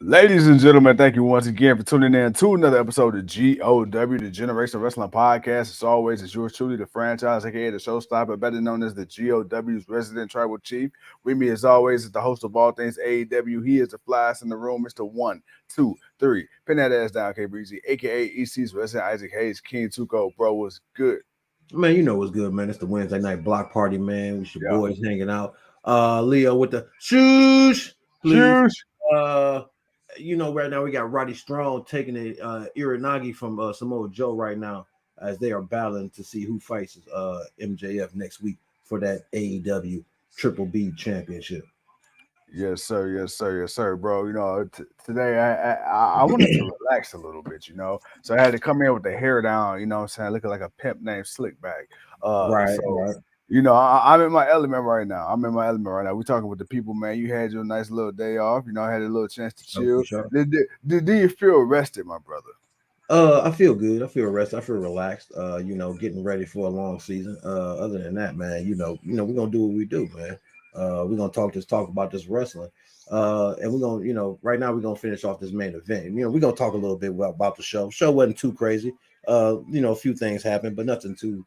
Ladies and gentlemen, thank you once again for tuning in to another episode of GOW, the Generation Wrestling Podcast. As always, it's yours truly, the franchise, aka the showstopper, better known as the GOW's resident tribal chief. With me, as always, is the host of all things AEW. He is the flyest in the room, Mr. 1, 2, 3. Pin that ass down, K Breezy, aka EC's resident Isaac Hayes, King Tuco. Bro, what's good? Man, you know what's good, man. It's the Wednesday night block party, man. With your Yeah. boys hanging out. Leo with the shoosh, please. Cheers. Right now we got Roddy Strong taking the Iranagi from Samoa Joe right now as they are battling to see who fights MJF next week for that AEW Triple B Championship. Yes, sir. Yes, sir. Yes, sir, bro. Today I wanted to relax a little bit, So I had to come in with the hair down, what I'm saying, looking like a pimp named Slickback. Right, So right. I'm in my element right now. We're talking with the people, man. You had your nice little day off. I had a little chance to chill. For sure. Did you feel rested, my brother? I feel good. I feel rested. I feel relaxed. Getting ready for a long season. Other than that, man, we're gonna do what we do, man. We're gonna talk about this wrestling. And we're gonna, right now we're gonna finish off this main event. We're gonna talk a little bit about the show. Show wasn't too crazy. A few things happened, but nothing too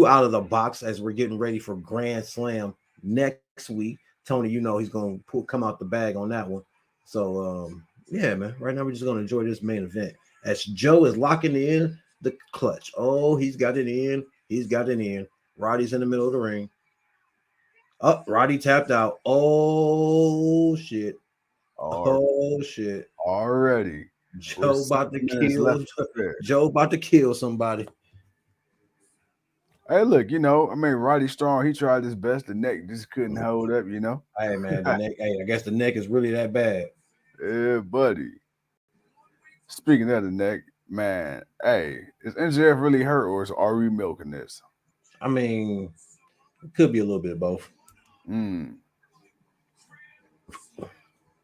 out of the box as we're getting ready for Grand Slam next week. Tony, he's gonna come out the bag on that one. So yeah, man. Right now we're just gonna enjoy this main event as Joe is locking in the clutch. Oh, he's got it in. He's got it in. Roddy's in the middle of the ring. Oh, Roddy tapped out. Oh shit. Oh shit. Already. Joe about to kill. Left Joe about to kill somebody. Hey, look, Roddy Strong, he tried his best. The neck just couldn't hold up, Hey man, the neck. Hey, I guess the neck is really that bad. Yeah, buddy. Speaking of the neck, man, hey, is NJF really hurt or are we milking this? I mean, it could be a little bit of both.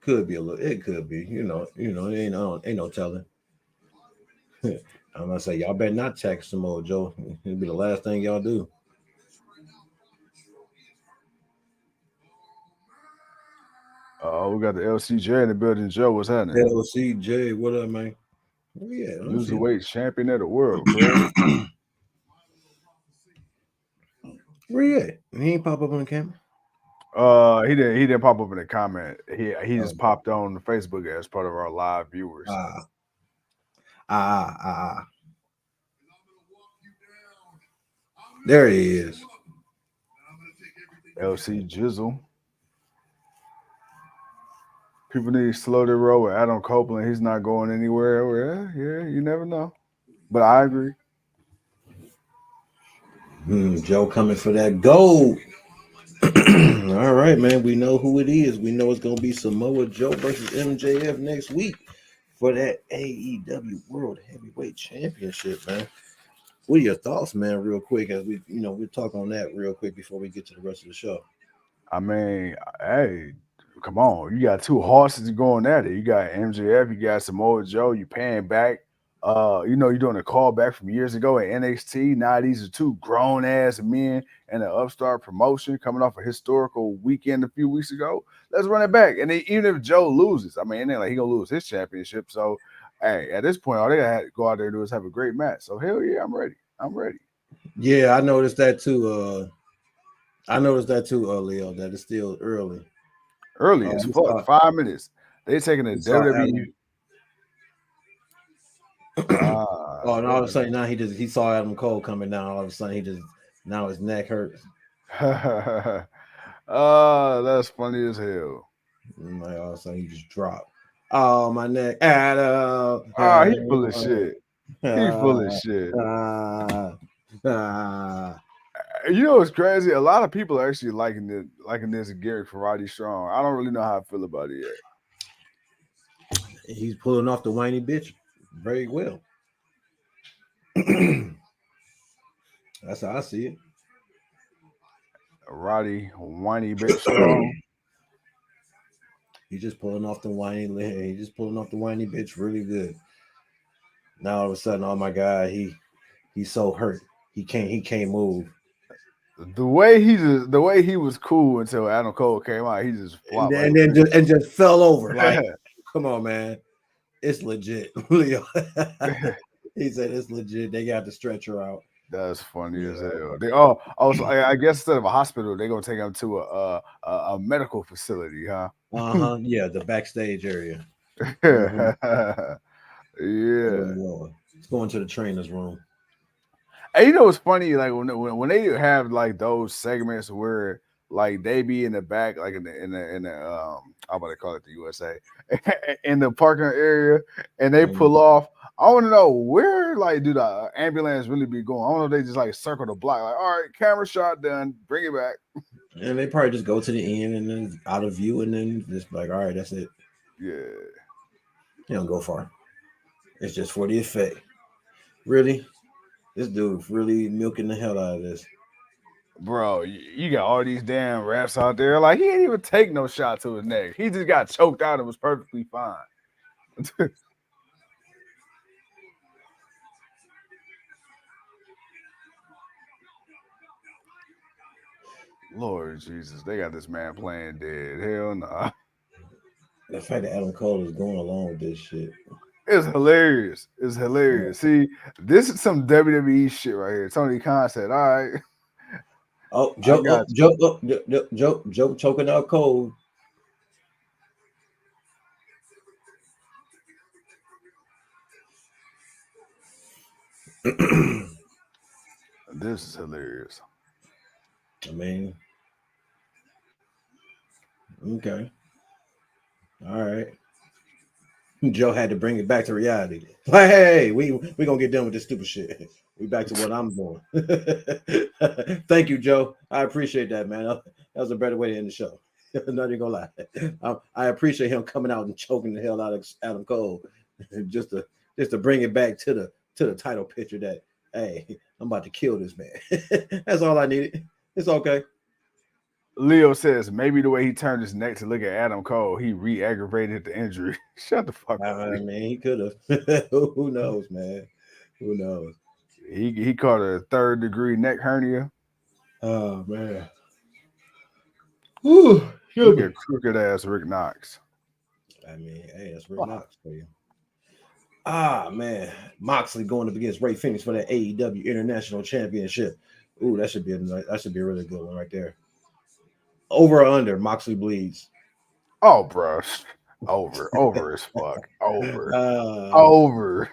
Could be a little. It could be. Ain't no telling. I'm gonna say y'all better not text Samoa Joe. It'll be the last thing y'all do. Oh, we got the LCJ in the building. Joe, what's happening? LCJ, what up, man? Oh, yeah, Cruiserweight champion of the world, correct? Where you at? He ain't pop up on the camera. He didn't pop up in the comment. He just popped on the Facebook as part of our live viewers. There he is. LC Jizzle. People need to slow their roll with Adam Copeland. He's not going anywhere. Yeah, you never know. But I agree. Joe coming for that gold. All right, man. We know who it is. We know it's going to be Samoa Joe versus MJF next week for that AEW World Heavyweight Championship, man. What are your thoughts, man, real quick, as we'll talk on that real quick before we get to the rest of the show. I mean, hey, come on. You got two horses going at it. You got MJF, you got Samoa Joe, you paying back. You're doing a callback from years ago at NXT. Now these are two grown ass men and an upstart promotion coming off a historical weekend a few weeks ago. Let's run it back. And then, even if Joe loses, I mean, it ain't like he gonna lose his championship. So, hey, at this point, all they gotta go out there and do is have a great match. So, hell yeah, I'm ready. Yeah, I noticed that too. Leo, that it's still early. Early as fuck. 5 minutes. They taking a WWE. And all of a sudden now he saw Adam Cole coming down. All of a sudden now his neck hurts. That's funny as hell. And all of a sudden he just dropped. Oh, my neck, Adam. He full of shit. He full of shit. You know what's crazy? A lot of people are actually liking this gimmick for Roddy Strong. I don't really know how I feel about it yet. He's pulling off the whiny bitch very well. That's how I see it. Roddy whiny bitch Strong. He's just pulling off the whiny. He's just pulling off the whiny bitch really good. Now all of a sudden, oh my God, he's so hurt. He can't move. The way he was cool until Adam Cole came out, he just flopped and just fell over. Like Come on, man. It's legit, Leo. He said it's legit. They got the stretcher out. That's funny as Yeah. hell. So I guess instead of a hospital, they're gonna take him to a medical facility, huh? Uh-huh. Yeah, the backstage area. Mm-hmm. Yeah. That's where we're going. It's going to the trainer's room. And you know what's funny? Like when they have like those segments where like they be in the back, like in the how about they call it the USA in the parking area, and they Mm. pull off. I want to know where like do the ambulance really be going? I don't know if they just like circle the block, like all right, camera shot done, bring it back. And they probably just go to the end and then out of view and then just like, all right, that's it. Yeah, You don't go far. It's just for the effect. Really? This dude's really milking the hell out of this. bro, you got all these damn refs out there. Like he didn't even take no shot to his neck. He just got choked out and was perfectly fine. Lord Jesus, they got this man playing dead. Hell no. The fact that Adam Cole is going along with this shit. It's hilarious. It's Yeah. hilarious. See, this is some WWE shit right here. Tony Khan said, all right, Oh, I Joe, got Joe choking out Cole. I you. This is hilarious. mean, okay, all right. Joe had to bring it back to reality. Like, hey, we gonna get done with this stupid shit. We back to what I'm doing. Thank you, Joe. I appreciate that, man. That was a better way to end the show. Not even gonna lie. I appreciate him coming out and choking the hell out of Adam Cole, just to bring it back to the title picture. That hey, I'm about to kill this man. That's all I needed. It's okay. Leo says maybe the way he turned his neck to look at Adam Cole, he re-aggravated the injury. Shut the fuck up, I Leo. mean, he could have. Who knows, man? Who knows? He caught a third-degree neck hernia. Oh man. Whew, Look excuse me. at crooked ass Rick Knox. I mean, hey, that's Rick Oh, Knox for you. Ah man, Moxley going up against Ray Phoenix for that AEW International Championship. Ooh, that should be a really good one right there. Over or under, Moxley bleeds. oh, bro. Over as fuck. Uh, Over.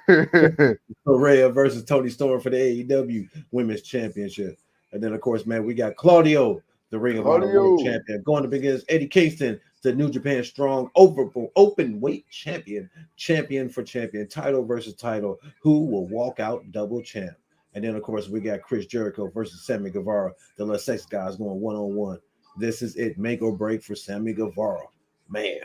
Rhea versus Toni Storm for the AEW Women's Championship. And then, of course, man, we got Claudio, the Ring of Honor World Claudio. Champion, going up against Eddie Kingston, the New Japan Strong Open Weight Champion, champion for champion, title versus title, who will walk out double champ. And then, of course, we got Chris Jericho versus Sammy Guevara, the Les Sex guys going one-on-one. This is it, make or break for Sammy Guevara. Man,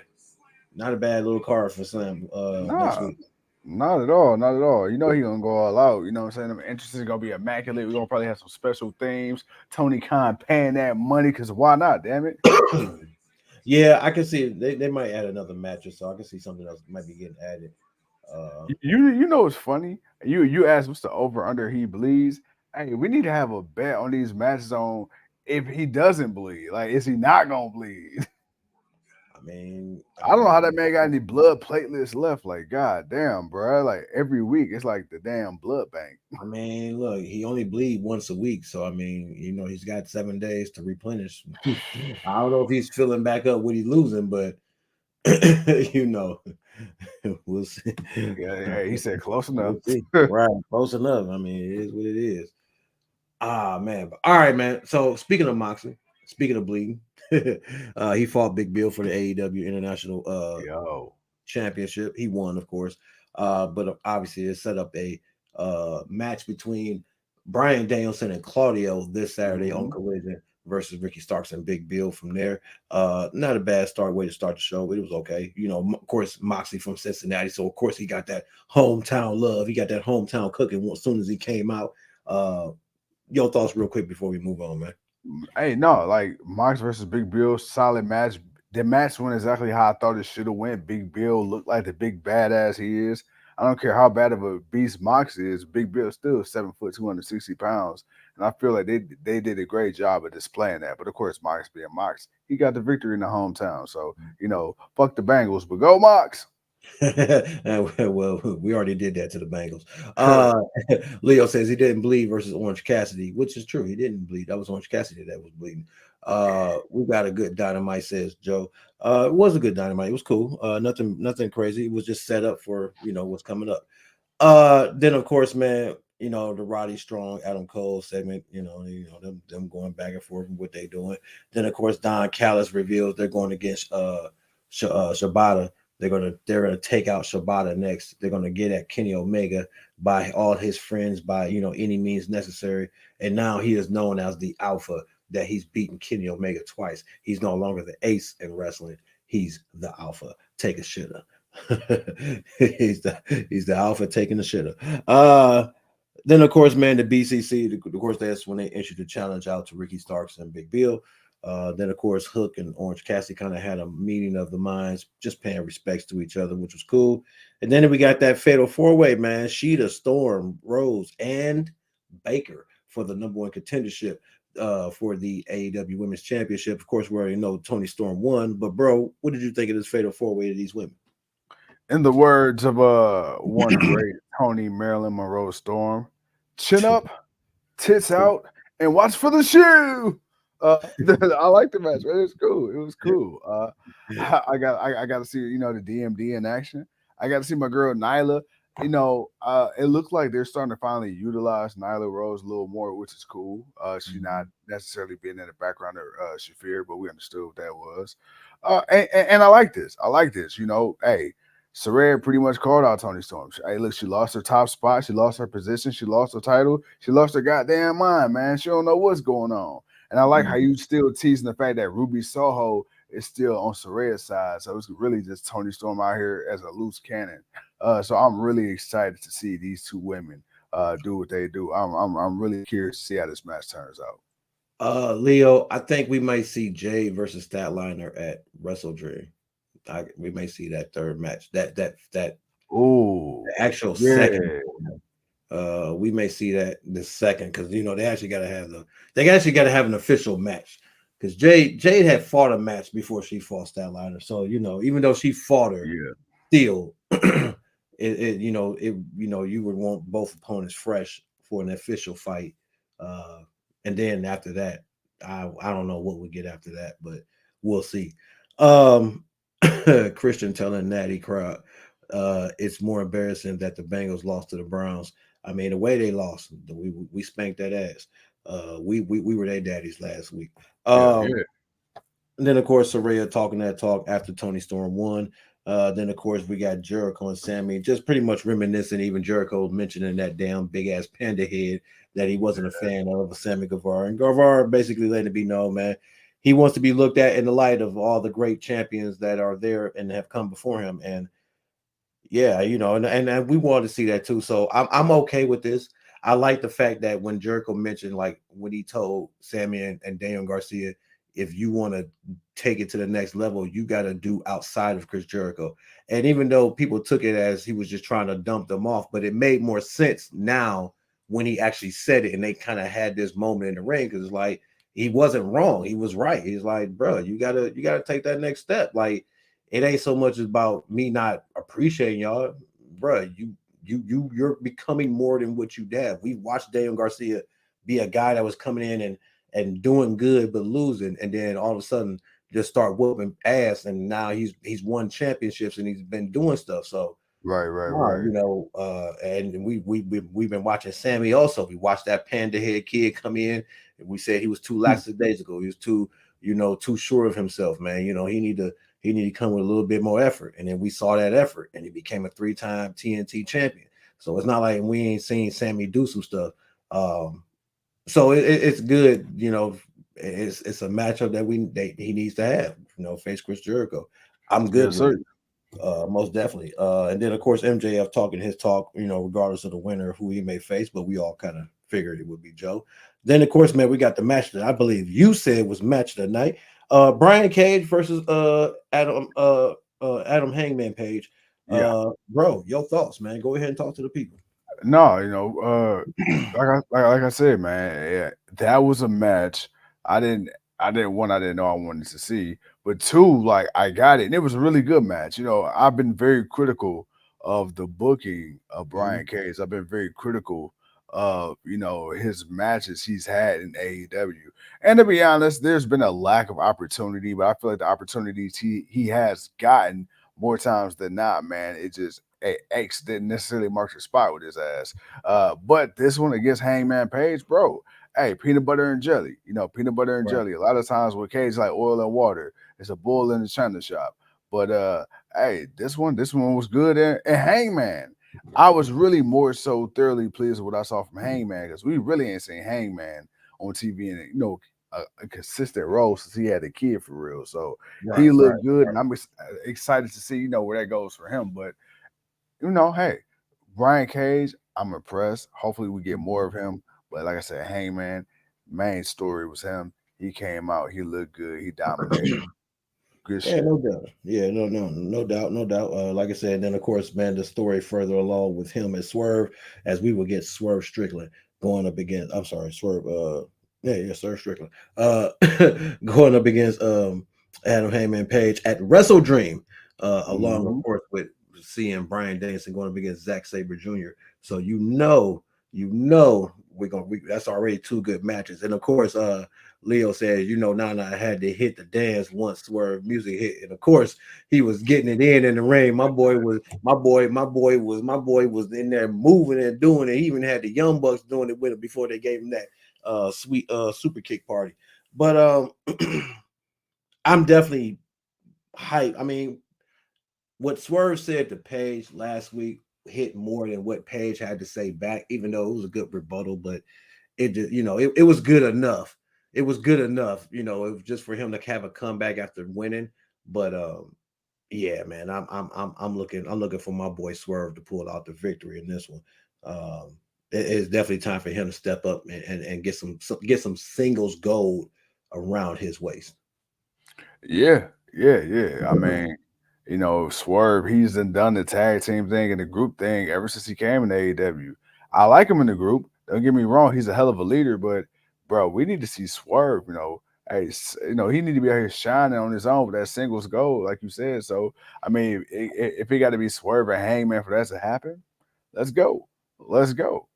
not a bad little card for Sam next Nah, week. not at all. Not at all. You know he gonna go all out. You know what I'm saying? Them entrances are gonna be immaculate. We're gonna probably have some special themes. Tony Khan paying that money because why not? Damn it. Yeah, I can see they might add another match or so. I can see something else might be getting added. Uh, You know what's funny? You asked what's the over under he bleeds. Hey, we need to have a bet on these matches on if he doesn't bleed. Like, is he not gonna bleed? I I don't know how that mean, man got any blood platelets left. Like, god damn, bro. Like every week, it's like the damn blood bank. look, he only bleed once a week, so I mean, he's got 7 days to replenish. I don't know if he's filling back up what he's losing, but you know, we'll see. Yeah, he said close enough. We'll see. Right, close enough. I mean, it is what it is. Ah man, but all right, man. So speaking of Moxley, speaking of bleeding, he fought Big Bill for the AEW International Yo. Championship. He won, of course, but obviously it set up a match between Brian Danielson and Claudio this Saturday on Mhm. Collision versus Ricky Starks and Big Bill. From there, not a bad way to start the show. It was okay. Of course, Moxley from Cincinnati, so of course he got that hometown love. He got that hometown cooking as soon as he came out. Your thoughts real quick before we move on, man. Hey, no, like Mox versus Big Bill, solid match. The match went exactly how I thought it should have went. Big Bill looked like the big badass he is. I don't care how bad of a beast Mox is. Big Bill still 7 foot, 260 pounds, and I feel like they did a great job of displaying that. But of course, Mox being Mox, he got the victory in the hometown. So fuck the Bengals, but go Mox. Well, we already did that to the Bengals. Uh, Leo says he didn't bleed versus Orange Cassidy, which is true. He didn't bleed. That was Orange Cassidy that was bleeding. We got a good dynamite, says Joe. It was a good dynamite. It was cool. Nothing crazy. It was just set up for what's coming up. Then of course, man, the Roddy Strong, Adam Cole segment, them going back and forth with what they doing. Then of course, Don Callis reveals they're going against Shibata. They're gonna take out Shibata next. They're gonna get at Kenny Omega by all his friends by any means necessary. And now he is known as the Alpha. That he's beaten Kenny Omega twice. He's no longer the ace in wrestling. He's the Alpha. Take a shitter. he's the Alpha taking the shitter. Then of course, man, the BCC. Of course, that's when they issued the challenge out to Ricky Starks and Big Bill. Then of course, Hook and Orange Cassidy kind of had a meeting of the minds, just paying respects to each other, which was cool. And then we got that fatal four-way, man: Shida, Storm, Rose, and Baker for the number one contendership for the AEW Women's Championship. Of course, we already know Tony Storm won, but bro, what did you think of this fatal four-way to these women? In the words of one great Tony Marilyn Monroe Storm, chin up, tits out, and watch for the shoe. I like the match, man. It was cool. It was cool. I got to see the DMD in action. I got to see my girl Nyla. It looks like they're starting to finally utilize Nyla Rose a little more, which is cool. She not necessarily being in the background of Shafir, but we understood what that was. And I like this. I like this. Hey, Saraya pretty much called out Tony Storm. Hey, look, she lost her top spot. She lost her position. She lost her title. She lost her goddamn mind, man. She don't know what's going on. And I like how you still teasing the fact that Ruby Soho is still on Saraya's side. So it's really just Tony Storm out here as a loose cannon. So I'm really excited to see these two women do what they do. I'm really curious to see how this match turns out. Leo, I think we might see Jay versus Statlander at Wrestle Dream. We may see that third match. That Oh, actual yeah. second. We may see that the second because they actually got to have an official match because Jade had fought a match before she fought Statlander. So even though she fought her, Yeah. still, you would want both opponents fresh for an official fight. And then after that, I don't know what we get after that, but we'll see. Um, Christian telling Natty crowd, it's more embarrassing that the Bengals lost to the Browns. I mean, the way they lost, we spanked that ass. We were their daddies last week. Yeah. And then of course Saraya talking that talk after Tony Storm won. Then of course we got Jericho and Sammy just pretty much reminiscing. Even Jericho mentioning that damn big ass panda head that he wasn't a fan of Sammy Guevara, and Guevara basically letting it be known, man, he wants to be looked at in the light of all the great champions that are there and have come before him. And yeah, and we wanted to see that too. So I'm okay with this. I like the fact that when Jericho mentioned, like when he told Sammy and Daniel Garcia, if you want to take it to the next level, you got to do outside of Chris Jericho. And even though people took it as he was just trying to dump them off, but it made more sense now when he actually said it, and they kind of had this moment in the ring because it's like he wasn't wrong, he was right. He's like, bro, you gotta take that next step. Like it ain't so much about me not appreciating y'all, bro. You're becoming more than what you have. We watched Daniel Garcia be a guy that was coming in and doing good but losing, and then all of a sudden just start whooping ass, and now he's won championships and he's been doing stuff. So Right. and we've been watching Sammy also. We watched that panda head kid come in, and we said he was too lackadaisical. He was too sure of himself, man. He need to come with a little bit more effort. And then we saw that effort, and he became a 3-time TNT champion. So it's not like we ain't seen Sammy do some stuff. So it's good, it's a matchup that he needs to have, face Chris Jericho. I'm good Yes, with sir. it. Most definitely. And then of course MJF talking his talk, regardless of the winner who he may face, but we all kind of figured it would be Joe. Then of course, man, we got the match that I believe you said was match of the night. Brian Cage versus Adam Hangman Page. Yeah. Bro, your thoughts, man. Go ahead and talk to the people. No, like I said, man, yeah, that was a match. I didn't I didn't know I wanted to see, but two, like I got it, and it was a really good match. I've been very critical of the booking of Mhm. Brian Cage. I've been very critical of his matches he's had in AEW. And to be honest, there's been a lack of opportunity, but I feel like the opportunities he has gotten more times than not, man, it just X didn't necessarily mark the spot with his ass. But this one against Hangman Page, bro, hey, peanut butter and jelly. Peanut butter and Right. jelly. A lot of times with Cage, like oil and water. It's a bull in the china shop. But hey, this one was good. And Hangman, I was really more so thoroughly pleased with what I saw from Hangman because we really ain't seen Hangman on TV in a consistent role since he had a kid for real. So he Right. Right. looked good, and I'm excited to see where that goes for him. But hey, Brian Cage, I'm impressed. Hopefully, we get more Mhm. of him. But like I said, Hangman, main story was him. He came out, he looked good, he dominated. Good Yeah, shit. no doubt. Yeah, no doubt, no doubt. Like I said, then of course, man, the story further along with him and Swerve, as we will get Swerve Strickland going up against. I'm sorry, Swerve. Yeah, Swerve Strickland. Going up against Adam Heyman Page at Wrestle Dream. Along of Hmm. course with seeing Brian Danielson going up against Zack Saber Jr. So that's already two good matches, and of course, Leo says, Nana had to hit the dance once Swerve music hit, and of course, he was getting it in the ring. My boy was in there moving and doing it. He even had the Young Bucks doing it with him before they gave him that sweet super kick party. But I'm definitely hyped. I mean, what Swerve said to Paige last week hit more than what Paige had to say back, even though it was a good rebuttal, but it just it was good enough. It was good enough, it was just for him to have a comeback after winning. But yeah, man, I'm looking for my boy Swerve to pull out the victory in this one. It's definitely time for him to step up and get some singles gold around his waist. Yeah, yeah. I mean, Swerve, he's done the tag team thing and the group thing ever since he came in AEW. I like him in the group. Don't get me wrong, he's a hell of a leader, but bro, we need to see Swerve, Hey, he need to be out here shining on his own with that singles goal, like you said. So, I mean, if he got to be Swerve and Hangman for that to happen, let's go. Let's go.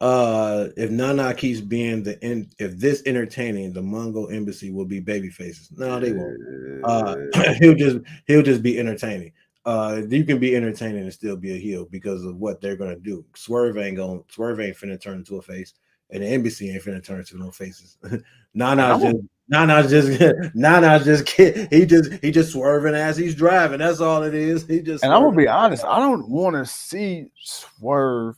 If Nana keeps being if this entertaining, the Mongol embassy will be baby faces. No, they won't. Uh, he'll just he'll just be entertaining. You can be entertaining and still be a heel because of what they're gonna do. Swerve ain't finna turn into a face, and the embassy ain't finna turn into no faces. And Nana's I'm a, just Nana's just he just swerving as he's driving. That's all it is. He just And I'm gonna swerving. be honest, I don't want to see Swerve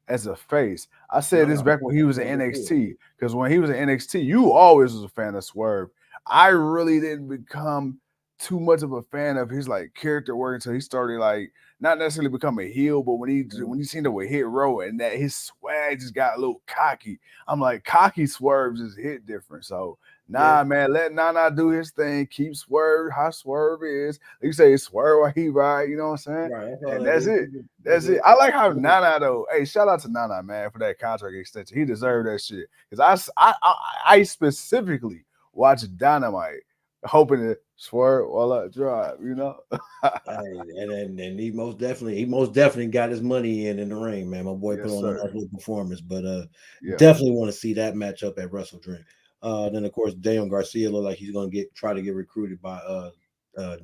as a face. I said No, this no, back when he was in no, no, no. NXT, because when he was in NXT, you always was a fan of Swerve. I really didn't become too much of a fan of his like character work until he started like not necessarily become a heel, but when he seen it with Hit Row and that his swag just got a little cocky. I'm like cocky Swerve just hit different. So Yeah, nah, man, let Nana do his thing. Keep Swerve how Swerve is. You say Swerve while he ride, you know what I'm saying? right. That's all And that that's is. it. That's That's it. it. I like how Nana though. Hey, shout out to Nana, man, for that contract extension. He deserved that shit. Because I specifically watched Dynamite hoping to swerve while I drive. And he most definitely got his money in the ring, man. My boy put Yes, on a sir. nice little performance, but Yeah. definitely want to see that matchup at Wrestle Dream. Then of course Daniel Garcia look like he's gonna try to get recruited by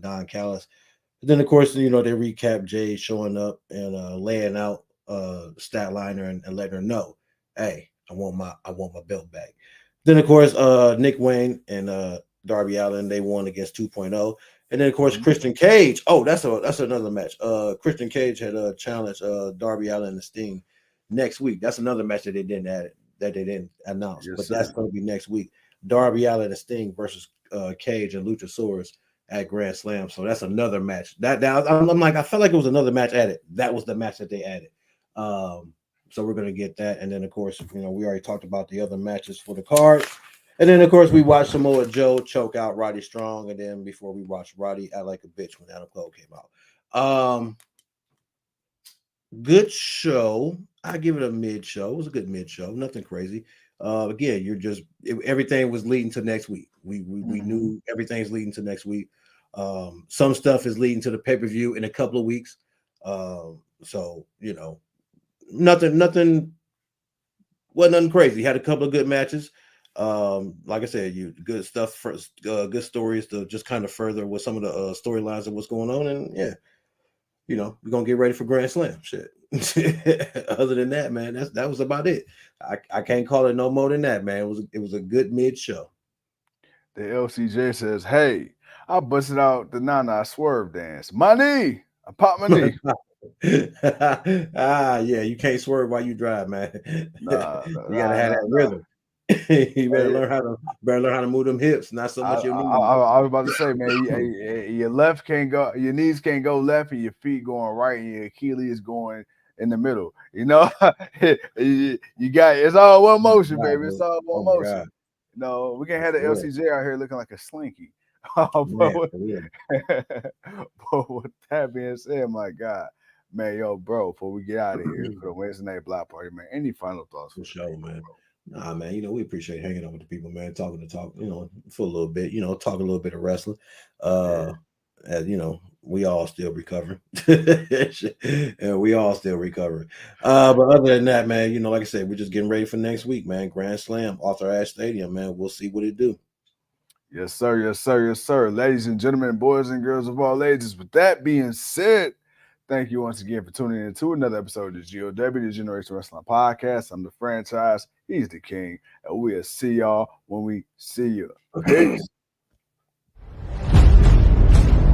Don Callis. Then of course they recap Jay showing up and laying out Statlander and letting her know, hey, I want my belt back. Then of course Nick Wayne and Darby Allin, they won against 2.0. And then of course Mhm. Christian Cage. Oh, that's another match. Christian Cage had challenged Darby Allin and Sting next week. That's another match that they didn't announce, Yes, but that's sir. going to be next week. Darby Allin and Sting versus Cage and Luchasaurus at Grand Slam. So that's another match. That I'm like, I felt like it was another match added. That was the match that they added. Um, so we're gonna get that, and then of course, we already talked about the other matches for the card, and then of course we watched Samoa Joe choke out Roddy Strong, and then before we watched Roddy act like a bitch when Adam Cole came out. Good show. I give it a mid show. It was a good mid show. Nothing crazy. Again, everything was leading to next week. We Mm-hmm. knew everything's leading to next week. Some stuff is leading to the pay-per-view in a couple of weeks. So nothing wasn't nothing crazy. Had a couple of good matches. Like I said, good stuff for good stories to just kind of further with some of the storylines of what's going on. And yeah, we're gonna get ready for Grand Slam. Shit. Other than that, man, that was about it. I can't call it no more than that, man. It was a good mid show. The LCJ says, "Hey, I busted out the Nana swerve dance. My knee, I popped my knee. Yeah, you can't swerve while you drive, man. Nah, You gotta nah, have nah, that nah. rhythm. You better Hey, learn how to move them hips, not so I, much your I, knees. I was about to say, man, your left can't go, your knees can't go left, and your feet going right, and your Achilles going in the middle. You got it's all one Oh motion, my God, baby. It's dude. all one Oh my God. motion. We can't have the For real. LCJ out here looking like a slinky. Man, but, for real. but with that being said, my God, man, yo, bro, before we get out of here for the Wednesday night block party, man, any final thoughts For for the sure, people, man. bro? Nah, man, we appreciate hanging out with the people, man, talking to talk, for a little bit, talk a little bit of wrestling. Yeah. As we all still recovering. And we all still recovering. But other than that, man, like I said, we're just getting ready for next week, man. Grand Slam, Arthur Ashe Stadium, man. We'll see what it do. Yes, sir. Yes, sir. Yes, sir. Ladies and gentlemen, boys and girls of all ages, with that being said, thank you once again for tuning in to another episode of the GOW, the Generation Wrestling Podcast. I'm the franchise. He's the king. And we'll see y'all when we see you. Peace.